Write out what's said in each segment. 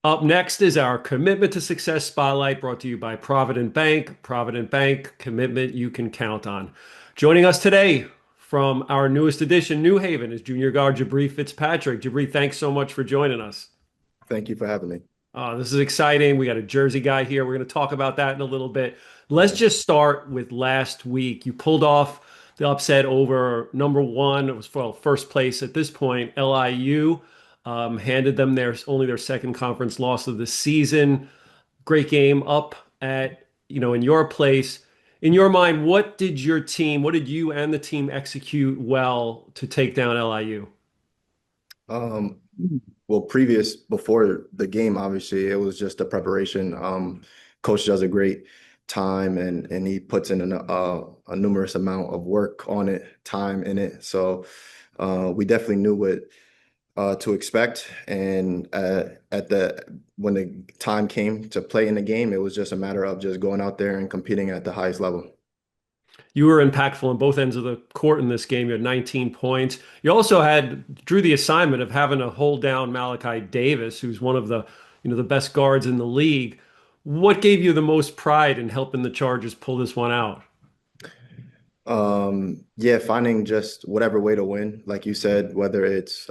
Up next is our Commitment to Success Spotlight brought to you by Provident Bank. Provident Bank, commitment you can count on. Joining us today from our newest edition, New Haven, is junior guard Jabri Fitzpatrick. Jabri, thanks so much for joining us. Thank you for having me. This is exciting. We got a Jersey guy here. We're going to talk about that in a little bit. Let's Mhm. just start with last week. You pulled off the upset over number one. It was for first place at this point. LIU handed them their second conference loss of the season. Great game up at, in your place. In your mind, what did you and the team execute well to take down LIU? Um, well, before the game, obviously, it was just a preparation. Coach does a great time and he puts in a numerous amount of work on it, time in it. So we definitely knew what to expect. And when the time came to play in the game, it was just a matter of just going out there and competing at the highest level. You were impactful on both ends of the court in this game. You had 19 points. You also drew the assignment of having to hold down Malachi Davis, who's one of the best guards in the league. What gave you the most pride in helping the Chargers pull this one out? Yeah, finding just whatever way to win, like you said, whether it's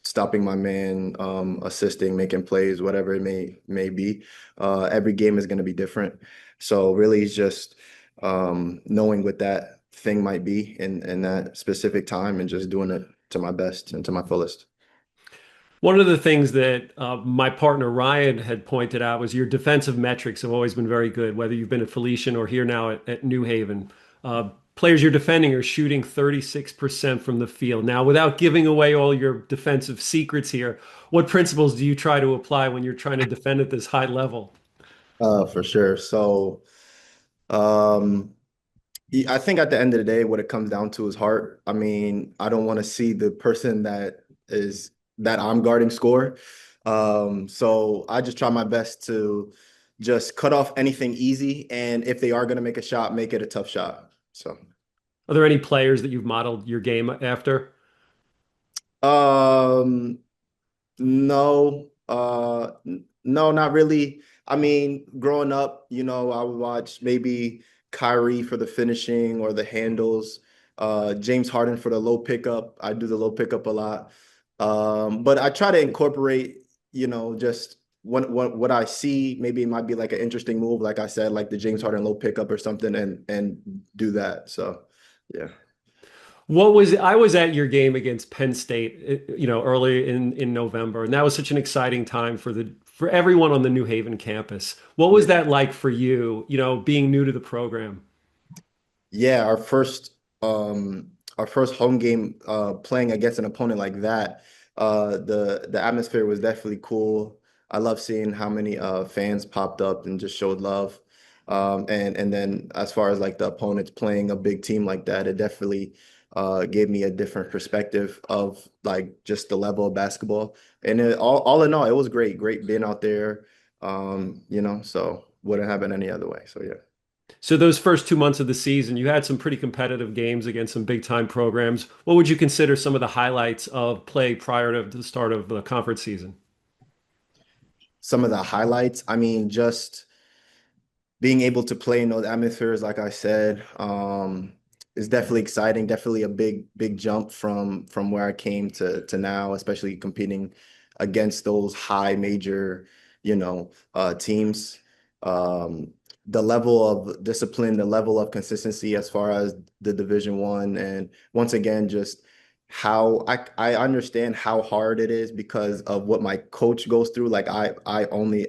stopping my man, assisting, making plays, whatever it may be. Every game is going to be different. So really it's just knowing what that thing might be in that specific time and just doing it to my best and to my fullest. One of the things that my partner Ryan had pointed out was your defensive metrics have always been very good, whether you've been at Felician or here now at New Haven. Players you're defending are shooting 36% from the field. Now, without giving away all your defensive secrets here, what principles do you try to apply when you're trying to defend at this high level? For sure. So um, I think at the end of the day, what it comes down to is heart. I mean, I don't want to see the person that I'm guarding score. So I just try my best to just cut off anything easy, and if they are going to make a shot, make it a tough shot. So, Are there any players that you've modeled your game after? um, no, no, not really. I mean, growing up, I would watch maybe Kyrie for the finishing or the handles, James Harden for the low pickup. I do the low pickup a lot. But I try to incorporate, just what I see. Maybe it might be like an interesting move, like I said, like the James Harden low pickup or something, and do that. So, yeah. I was at your game against Penn State, early in November, and that was such an exciting time for everyone on the New Haven campus. What was that like for you, being new to the program? Yeah, our first home game playing against an opponent like that, the atmosphere was definitely cool. I love seeing how many fans popped up and just showed love. And then as far as like the opponents playing a big team like that, it definitely gave me a different perspective of like just the level of basketball. And all in all, it was great being out there. So wouldn't happen any other way. So yeah. So those first 2 months of the season, you had some pretty competitive games against some big time programs. What would you consider some of the highlights of play prior to the start of the conference season? Some of the highlights, I mean, just being able to play in those atmospheres, like I said, is definitely exciting. Definitely a big jump from where I came to now, especially competing against those high major, teams. The level of discipline, the level of consistency as far as the Division One, and once again, just how I understand how hard it is because of what my coach goes through. Like I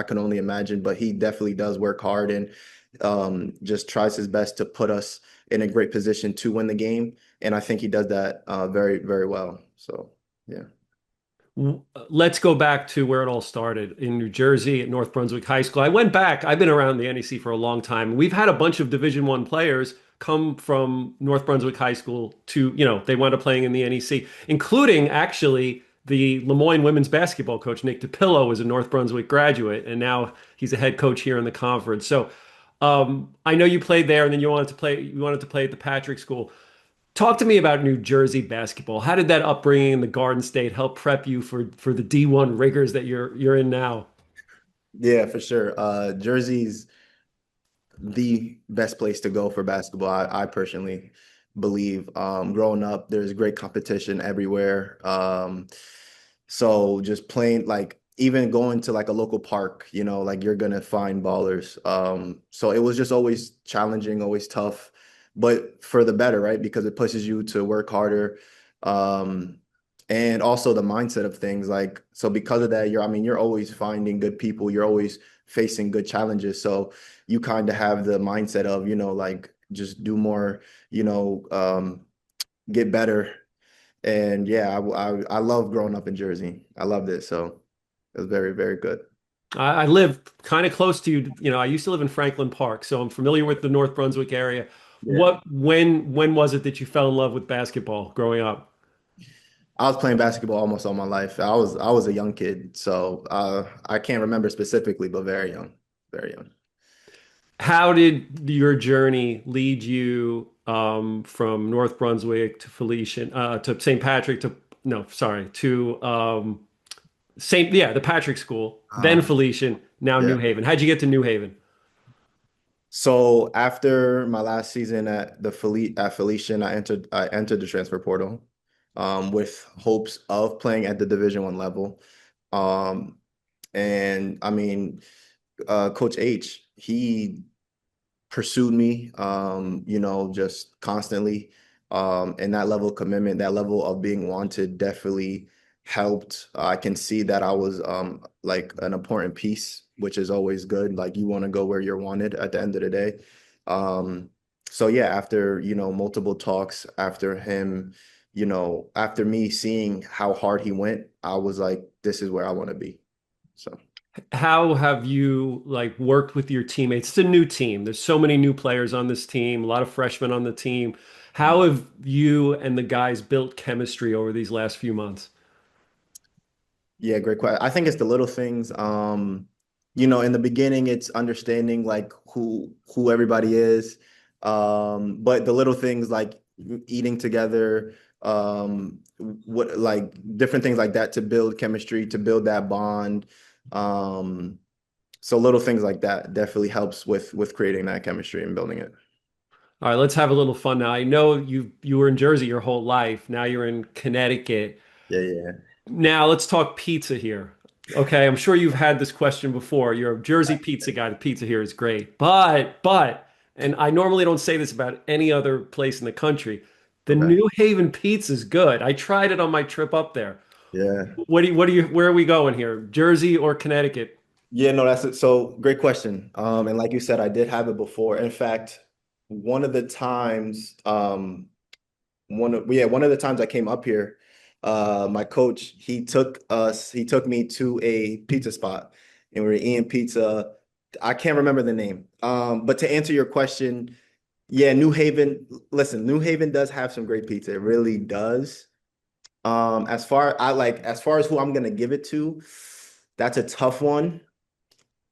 can only imagine, but he definitely does work hard and just tries his best to put us in a great position to win the game. And I think he does that very, very well. So yeah. Let's go back to where it all started in New Jersey at North Brunswick High School. I went back. I've been around the NEC for a long time. We've had a bunch of Division One players come from North Brunswick High School to, they wound up playing in the NEC, including actually the Lemoyne women's basketball coach, Nick DePillo, was a North Brunswick graduate, and now he's a head coach here in the conference. So I know you played there, and then you wanted to play at the Patrick School. Talk to me about New Jersey basketball. How did that upbringing in the Garden State help prep you for the D1 rigors that you're in now? Yeah, for sure. Jersey's the best place to go for basketball. I personally believe. Growing up, there's great competition everywhere. So just playing like even going to like a local park, like you're gonna find ballers. So it was just always challenging, always tough, but for the better, right? Because it pushes you to work harder. Um, and also the mindset of things like so because of that, you're always finding good people, you're always facing good challenges. So you kind of have the mindset of, like just do more, get better. And yeah, I love growing up in Jersey. I loved it. So it was very, very good. I live kind of close to you. You know, I used to live in Franklin Park, so I'm familiar with the North Brunswick area. Yeah. When was it that you fell in love with basketball growing up? I was playing basketball almost all my life. I was a young kid, so I can't remember specifically, but very young, very young. How did your journey lead you from North Brunswick to Felician to St. Patrick to no, sorry, to the Patrick School, then Uh, Felician, now yeah. New Haven. How'd you get to New Haven? So after my last season at Felician, I entered the transfer portal, with hopes of playing at the Division I level. Um, and I mean, Coach H, he pursued me, just constantly. And that level of commitment, that level of being wanted definitely helped. I can see that I was like an important piece, which is always good. Like you want to go where you're wanted at the end of the day. Um, so yeah, after, multiple talks, after me seeing how hard he went, I was like, this is where I want to be. So. How have you like worked with your teammates? It's a new team. There's so many new players on this team, a lot of freshmen on the team. How have you and the guys built chemistry over these last few months? Yeah, great question. I think it's the little things. In the beginning, it's understanding like who everybody is. But the little things like eating together, what like different things like that to build chemistry, to build that bond. Um, so little things like that definitely helps with creating that chemistry and building it. All right, let's have a little fun now. I know you were in Jersey your whole life. Now you're in Connecticut. Yeah, yeah. Now let's talk pizza here. Okay, I'm sure you've had this question before. You're a Jersey pizza guy. The pizza here is great. And I normally don't say this about any other place in the country. The Okay. New Haven pizza is good. I tried it on my trip up there. Yeah. Where are we going here? Jersey or Connecticut? Yeah, no, that's it. So great question. And like you said, I did have it before. In fact, one of the times, one of the times I came up here, my coach, he took me to a pizza spot and we were eating pizza. I can't remember the name. But to answer your question, yeah, New Haven, listen, New Haven does have some great pizza. It really does. As far as who I'm gonna give it to, that's a tough one.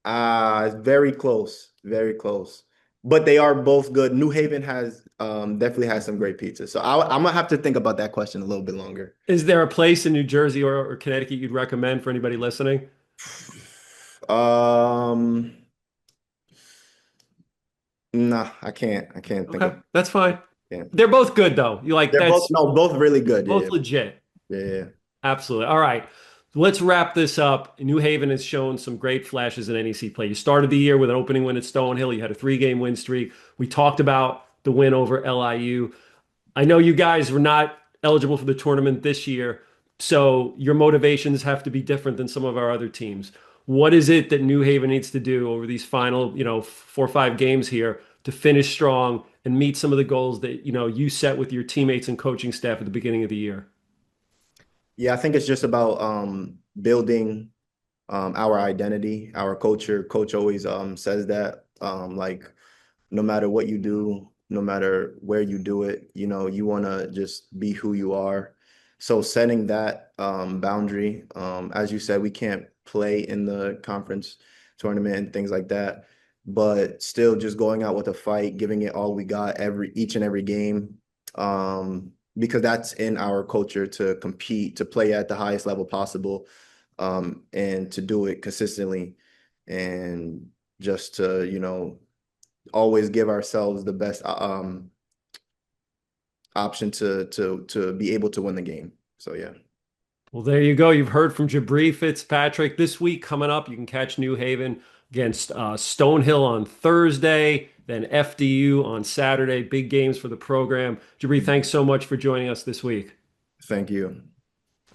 Very close, very close. But they are both good. New Haven has definitely has some great pizza. So I'm gonna have to think about that question a little bit longer. Is there a place in New Jersey or Connecticut you'd recommend for anybody listening? Um, nah, I can't think Okay, of. that's fine. Yeah, They're both good though. You like they're both that's no, both really good. both Yeah, legit. yeah, yeah. Absolutely. All right. Let's wrap this up. New Haven has shown some great flashes in NEC play. You started the year with an opening win at Stonehill. You had a three-game win streak. We talked about the win over LIU. I know you guys were not eligible for the tournament this year, so your motivations have to be different than some of our other teams. What is it that New Haven needs to do over these final, 4 or 5 games here to finish strong and meet some of the goals that, you set with your teammates and coaching staff at the beginning of the year? Yeah, I think it's just about building our identity, our culture. Coach always says that like no matter what you do, no matter where you do it, you want to just be who you are. So setting that boundary, as you said, we can't play in the conference tournament and things like that, but still just going out with a fight, giving it all we got each and every game. because that's in our culture to compete, to play at the highest level possible, and to do it consistently, and just to, always give ourselves the best option to be able to win the game. So yeah. Well, there you go. You've heard from Jabri Fitzpatrick. This week coming up, you can catch New Haven against Stonehill on Thursday, then FDU on Saturday. Big games for the program. Jabri, thanks so much for joining us this week. Thank you.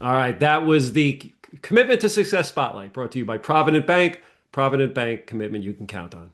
All right, that was the Commitment to Success Spotlight brought to you by Provident Bank. Provident Bank, commitment you can count on.